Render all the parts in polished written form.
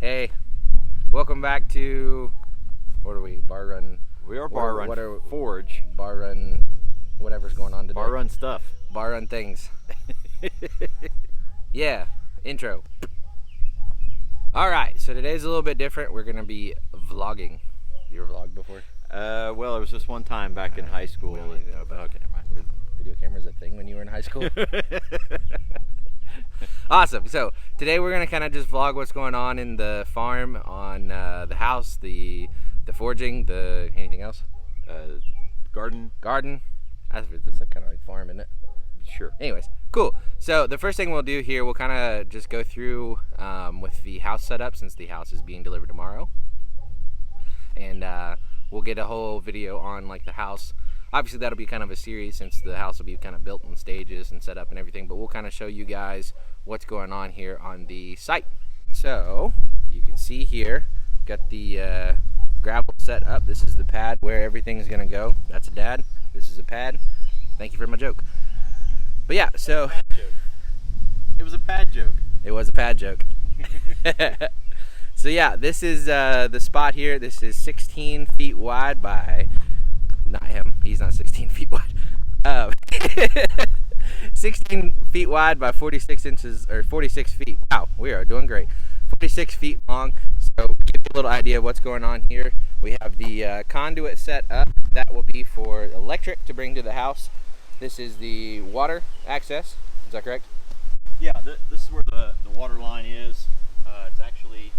Hey, welcome back to, what are we, Bar Run? We are Bar Run Forge. Bar Run, whatever's going on today. Bar Run stuff. Bar Run things. Yeah, intro. Alright, so today's a little bit different. We're going to be vlogging. You ever vlogged before? Well, it was just one time back in high school. We don't need to know about Okay, never mind. Video cameras a thing when you were in high school? Awesome. So today we're gonna kind of just vlog what's going on in the farm, on the house, the forging, the anything else? Garden. That's like kind of like farm, isn't it? Sure. Anyways, cool. So the first thing we'll do here, we'll kind of just go through with the house setup, since the house is being delivered tomorrow, and we'll get a whole video on like the house. Obviously that'll be kind of a series, since the house will be kind of built in stages and set up and everything, but we'll kind of show you guys what's going on here on the site. So you can see here, got the gravel set up. This is the pad where everything's gonna go. That's a dad. This is a pad. Thank you for my joke. But yeah, so It was a pad joke. it was a pad joke. So yeah, this is the spot here. This is 16 feet wide by, not him, he's not 16 feet wide. 16 feet wide by 46 inches, or 46 feet. Wow, we are doing great. 46 feet long. So give you a little idea of what's going on here. We have the conduit set up. That will be for electric to bring to the house. This is the water access. Is that correct? Yeah, this is where the water line is. It's actually...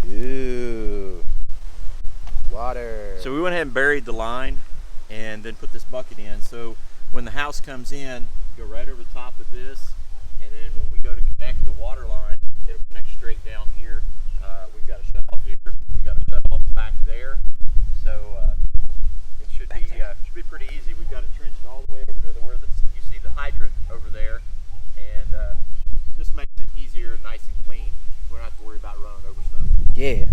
Ooh, water. So we went ahead and buried the line and then put this bucket in. So when the house comes in, go right over the top of this, and then when we go to connect the water line, it'll connect straight down here. We've got a shut off here, we've got a shut off back there. So it should be pretty easy. We've got it trenched all the way over to where you see the hydrant over there, and this makes it easier, nice and clean. We don't have to worry about running over stuff. Yeah.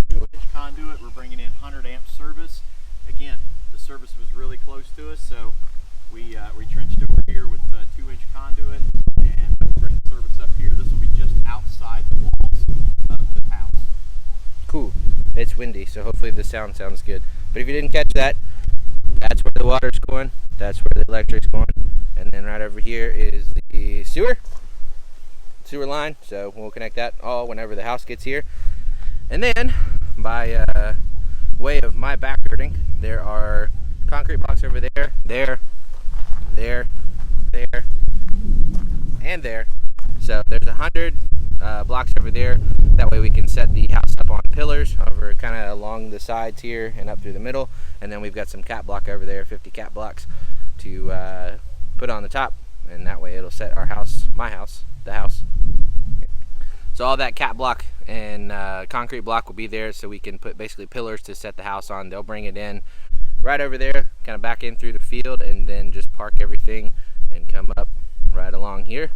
2-inch conduit. We're bringing in 100 amp service. Again, the service was really close to us, so we trenched over here with 2-inch conduit, and we'll bring the service up here. This will be just outside the walls of the house. Cool. It's windy, so hopefully the sound sounds good. But if you didn't catch that, that's where the water's going. That's where the electric's going. And then right over here is the sewer line. So we'll connect that all whenever the house gets here. And then, by way of my back hurting, there are concrete blocks over there, and there. So there's 100 blocks over there. That way we can set the house up on pillars over kind of along the sides here and up through the middle. And then we've got some cat block over there, 50 cat blocks, to put on the top. And that way it'll set our house, the house. So all that cat block and concrete block will be there, so we can put basically pillars to set the house on. They'll bring it in right over there, kind of back in through the field, and then just park everything and come up right along here.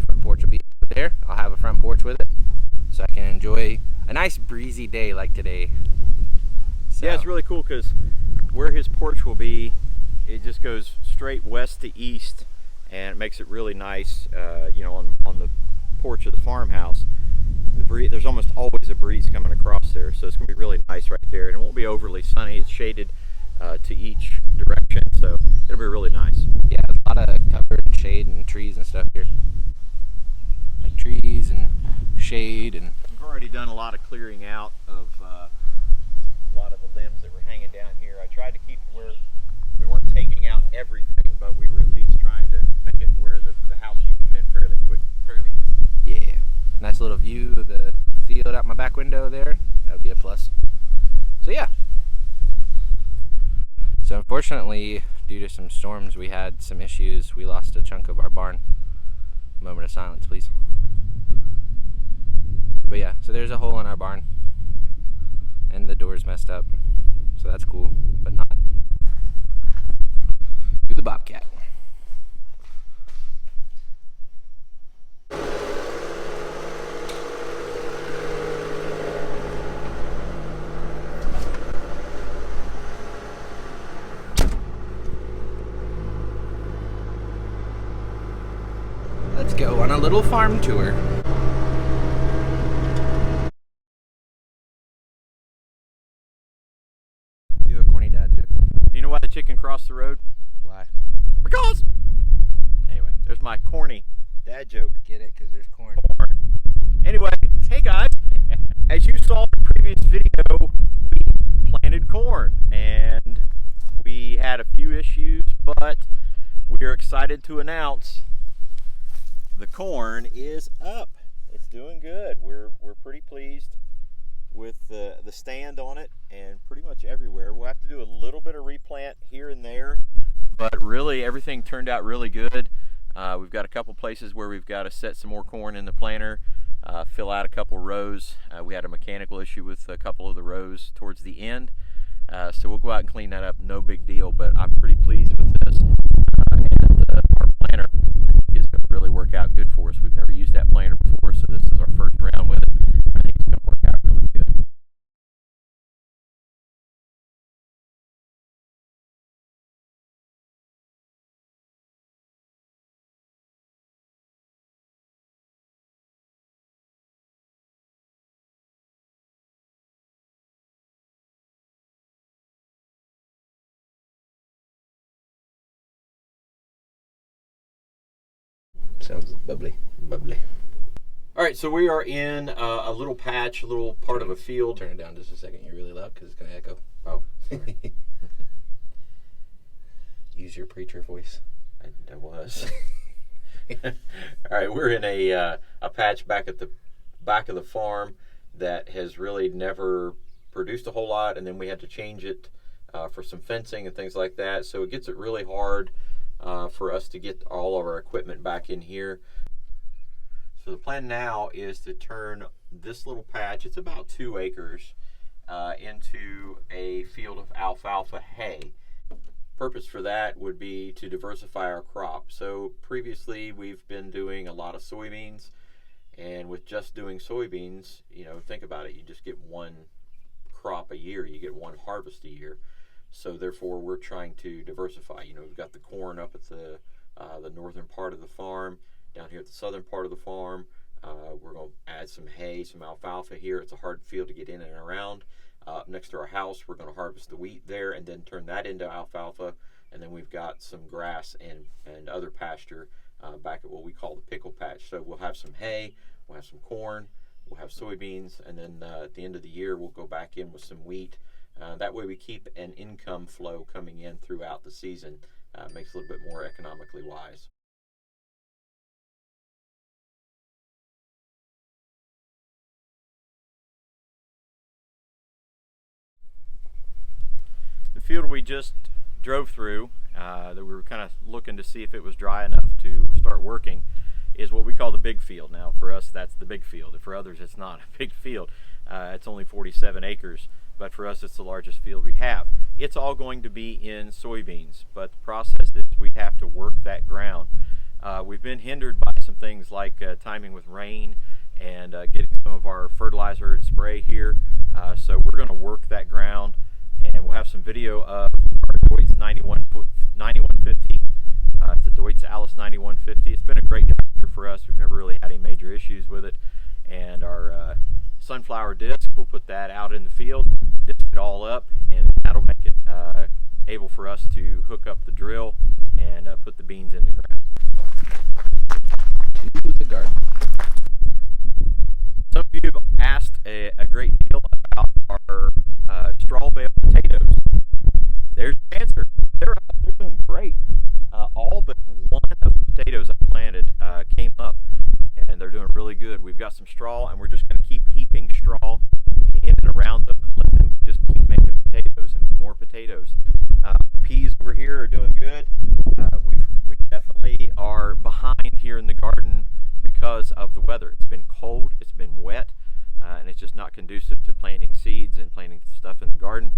Front porch will be over there. I'll have a front porch with it, so I can enjoy a nice breezy day like today. So. Yeah, it's really cool because where his porch will be, it just goes straight west to east, and it makes it really nice, you know, on the porch of the farmhouse. There's almost always a breeze coming across there, so it's going to be really nice right there, and it won't be overly sunny. It's shaded to each direction, so it'll be really nice. Yeah, a lot of cover and shade and trees and stuff here, like trees and shade. And we've already done a lot of clearing out of a lot of the limbs that were hanging down here. I tried to keep it where we weren't taking out everything, but we were at least trying to make it where the house could come in fairly quick, fairly easy. yeah, nice little view of the field out my back window there. That'll be a plus. So yeah. So unfortunately, due to some storms, we had some issues. We lost a chunk of our barn. Moment of silence, please. But yeah, so there's a hole in our barn, and the door's messed up. So that's cool, but not. Do the Bobcat. little farm tour. Do a corny dad joke. Do you know why the chicken crossed the road? Why? Because. Anyway, there's my corny dad joke. Get it? Because there's corn. Corn. Anyway, hey guys, as you saw in the previous video, we planted corn and we had a few issues, but we're excited to announce the corn is up. It's doing good. We're pretty pleased with the stand on it and pretty much everywhere. We'll have to do a little bit of replant here and there, but really everything turned out really good. We've got a couple places where we've got to set some more corn in the planter, fill out a couple rows. We had a mechanical issue with a couple of the rows towards the end, so we'll go out and clean that up. No big deal, but I'm pretty pleased with this. And our planter is going to really work out good for us. We've never used that planter before, so this is our first round with it. I think it's going to work out really good. Sounds bubbly. Bubbly. All right, so we are in a little patch, a little part of a field. Turn it down just a second. You're really loud because it's going to echo. Oh, Use your preacher voice. I was. All right, we're in a patch back at the back of the farm that has really never produced a whole lot, and then we had to change it for some fencing and things like that. So it gets it really hard for us to get all of our equipment back in here. So the plan now is to turn this little patch, it's about 2 acres, into a field of alfalfa hay. Purpose for that would be to diversify our crop. So previously we've been doing a lot of soybeans, and with just doing soybeans, you know, think about it, you just get one crop a year, you get one harvest a year. So therefore we're trying to diversify. You know, we've got the corn up at the northern part of the farm. Down here at the southern part of the farm, we're going to add some hay, some alfalfa here. It's a hard field to get in and around. Next to our house, we're going to harvest the wheat there and then turn that into alfalfa. And then we've got some grass and other pasture back at what we call the pickle patch. So we'll have some hay, we'll have some corn, we'll have soybeans, and then at the end of the year, we'll go back in with some wheat. That way we keep an income flow coming in throughout the season. Makes it a little bit more economically wise. The field we just drove through, that we were kind of looking to see if it was dry enough to start working, is what we call the big field. Now for us that's the big field. For others it's not a big field. It's only 47 acres, but for us it's the largest field we have. It's all going to be in soybeans, but the process is we have to work that ground. We've been hindered by some things like timing with rain and getting some of our fertilizer and spray here. So we're going to work that ground, and we'll have some video of our Deutz 9150. It's a Deutz Alice 9150. It's been a great tractor for us. We've never really had any major issues with it. And our sunflower disc, we'll put that out in the field, disc it all up, and that'll make it able for us to hook up the drill and put the beans in the ground. To the garden. Some of you have asked a great deal about our straw bale potatoes. There's the answer. They're doing great. All but one of the potatoes I planted came up, and they're doing really good. We've got some straw, and we're just going to keep heaping straw in and around them. Let them just keep making potatoes and more potatoes. Peas over here are doing good. We definitely are behind here in the garden because of the weather. It's been cold, it's been wet, and it's just not conducive to planting seeds and planting stuff in the garden.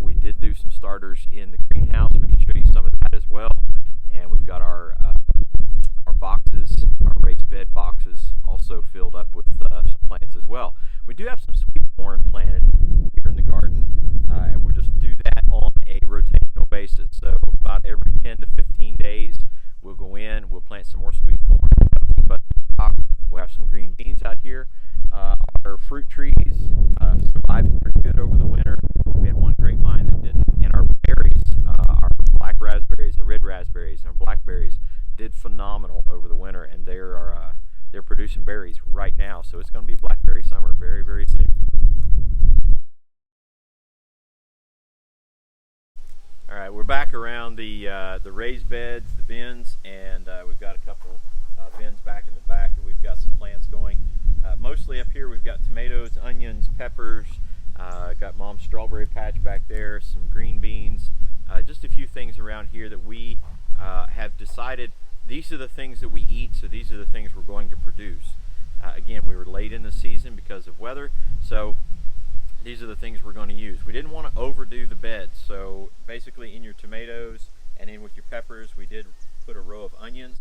We did do some starters in the greenhouse. We can show you some of that as well. And we've got our boxes, our raised bed boxes, also filled up with some plants as well. We do have some sweet corn planted here in the garden, and we'll just do that on a rotational basis. So about every 10 to 15 days, we'll go in, we'll plant some more sweet corn, but phenomenal over the winter, and they're producing berries right now. So it's going to be blackberry summer very, very soon. All right, we're back around the raised beds, the bins, and we've got a couple bins back in the back, and we've got some plants going. Mostly up here we've got tomatoes, onions, peppers, got mom's strawberry patch back there, some green beans, just a few things around here that we have decided these are the things that we eat, so these are the things we're going to produce. Again, we were late in the season because of weather, so these are the things we're going to use. We didn't want to overdo the beds, so basically in your tomatoes and in with your peppers, we did put a row of onions.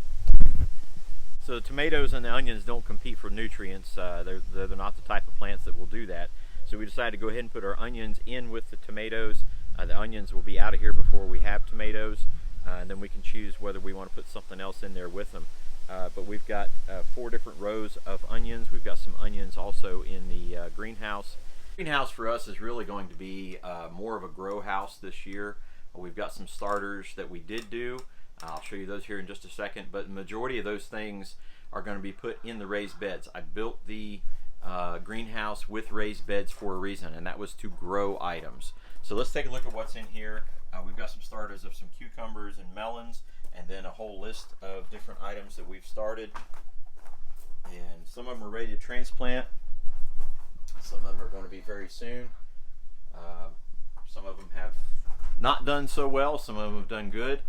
So the tomatoes and the onions don't compete for nutrients. They're not the type of plants that will do that. So we decided to go ahead and put our onions in with the tomatoes. The onions will be out of here before we have tomatoes, and then we can choose whether we want to put something else in there with them. But we've got 4 different rows of onions. We've got some onions also in the greenhouse. Greenhouse for us is really going to be more of a grow house this year. We've got some starters that we did do. I'll show you those here in just a second, but the majority of those things are going to be put in the raised beds. I built the greenhouse with raised beds for a reason, and that was to grow items. So let's take a look at what's in here. We've got some starters of some cucumbers and melons, and then a whole list of different items that we've started. And some of them are ready to transplant. Some of them are going to be very soon. Some of them have not done so well. Some of them have done good.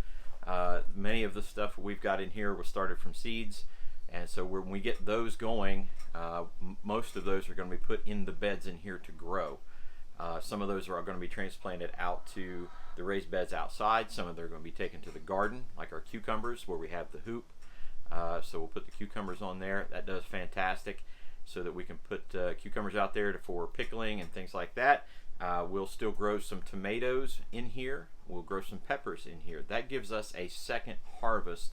Many of the stuff we've got in here was started from seeds, and so when we get those going, most of those are going to be put in the beds in here to grow. Some of those are going to be transplanted out to the raised beds outside. Some of them are going to be taken to the garden, like our cucumbers, where we have the hoop. So we'll put the cucumbers on there. That does fantastic, so that we can put cucumbers out there for pickling and things like that. We'll still grow some tomatoes in here. We'll grow some peppers in here. That gives us a second harvest.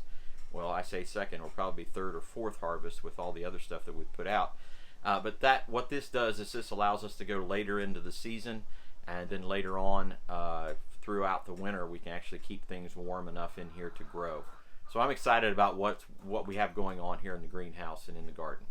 Well, I say second, it'll probably be third or fourth harvest with all the other stuff that we've put out. But what this does is this allows us to go later into the season, and then later on throughout the winter we can actually keep things warm enough in here to grow. So I'm excited about what we have going on here in the greenhouse and in the garden.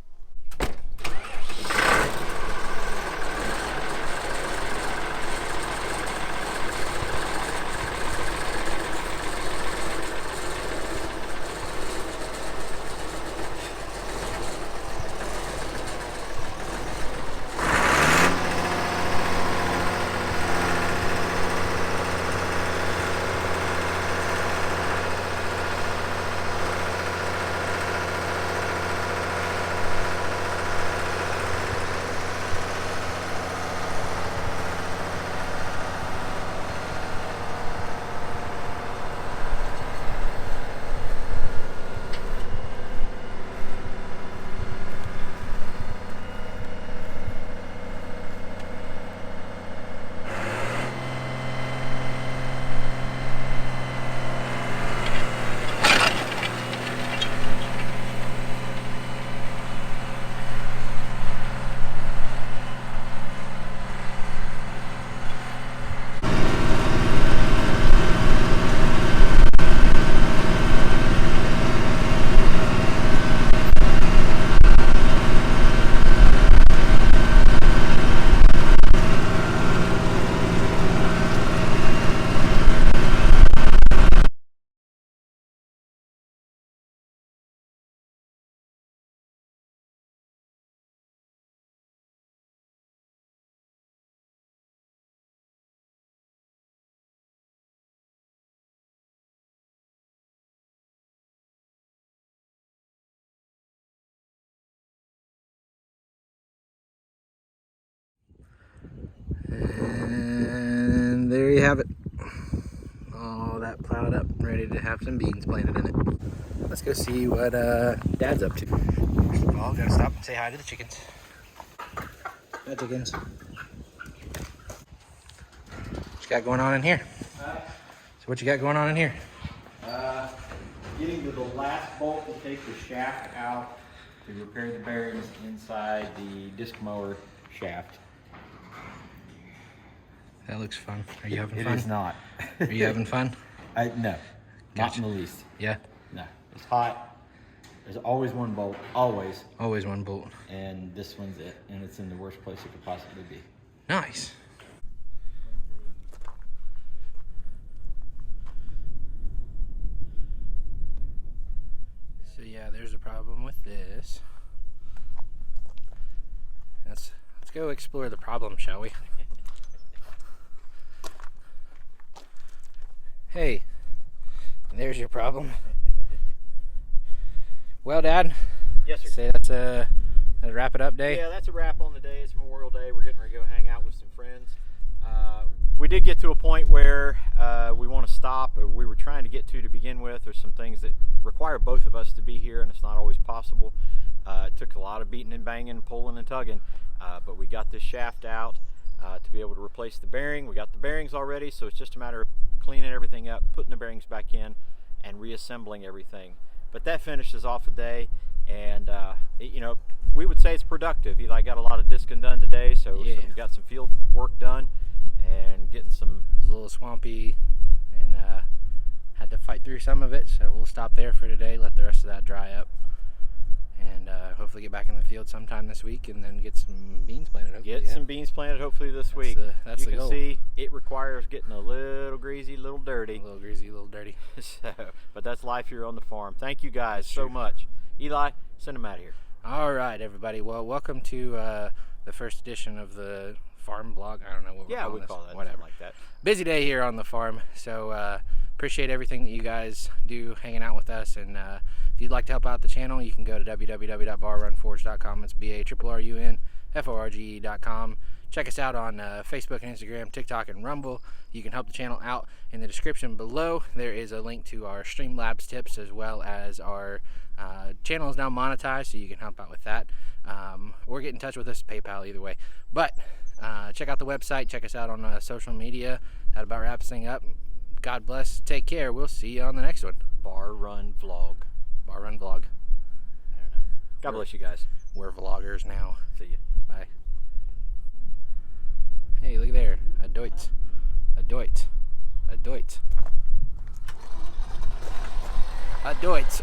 And there you have it. All that plowed up, ready to have some beans planted in it. Let's go see what Dad's up to. First of all, gotta stop and say hi to the chickens. Hi, chickens. What you got going on in here? So what you got going on in here? Getting to the last bolt to take the shaft out to repair the bearings inside the disc mower shaft. That looks fun. Are you having fun? It is not. Are you having fun? No, not Gotcha. in the least. Yeah? No, It's hot. There's always one bolt, always. Always one bolt. And this one's it, and it's in the worst place it could possibly be. Nice. So yeah, there's a problem with this. Let's go explore the problem, shall we? Hey, there's your problem. Well, Dad. Yes, sir. Say that's a wrap it up day. Yeah, that's a wrap on the day. It's Memorial Day. We're getting ready to go hang out with some friends. We did get to a point where we want to stop, or we were trying to get to begin with. There's some things that require both of us to be here, and it's not always possible. It took a lot of beating and banging, pulling and tugging, but we got this shaft out to be able to replace the bearing. We got the bearings already, so it's just a matter of cleaning everything up, putting the bearings back in, and reassembling everything. But that finishes off the day, and you know, we would say it's productive. Eli got a lot of discing done today, so Yeah. got some field work done, and getting some. It was a little swampy, and had to fight through some of it. So we'll stop there for today. Let the rest of that dry up, and hopefully get back in the field sometime this week, and then get some beans planted. Hopefully, Get some beans planted hopefully this week. That's you the can goal. see it requires getting a little greasy, a little dirty. A little greasy, a little dirty. So, but that's life here on the farm. Thank you guys so Sure. much. Eli, send them out of here. All right, everybody. Well, welcome to the first edition of the farm blog. I don't know what we're Yeah, calling we this. call that Whatever. something like that. Busy day here on the farm, so appreciate everything that you guys do hanging out with us. And if you'd like to help out the channel, you can go to www.barrunforge.com. It's BARRUNFORGE.com. Check us out on Facebook and Instagram, TikTok, and Rumble. You can help the channel out. In the description below, there is a link to our Streamlabs tips, as well as our channel is now monetized, so you can help out with that. Or get in touch with us, PayPal, either way. But check out the website, check us out on social media. That about wraps things up. God bless, take care, we'll see you on the next one. Bar Run Vlog. Bar Run Vlog. I don't know. God bless you guys. We're vloggers now. See you. Bye. Hey, look there, a Deutz. A Deutz. A Deutz. A Deutz.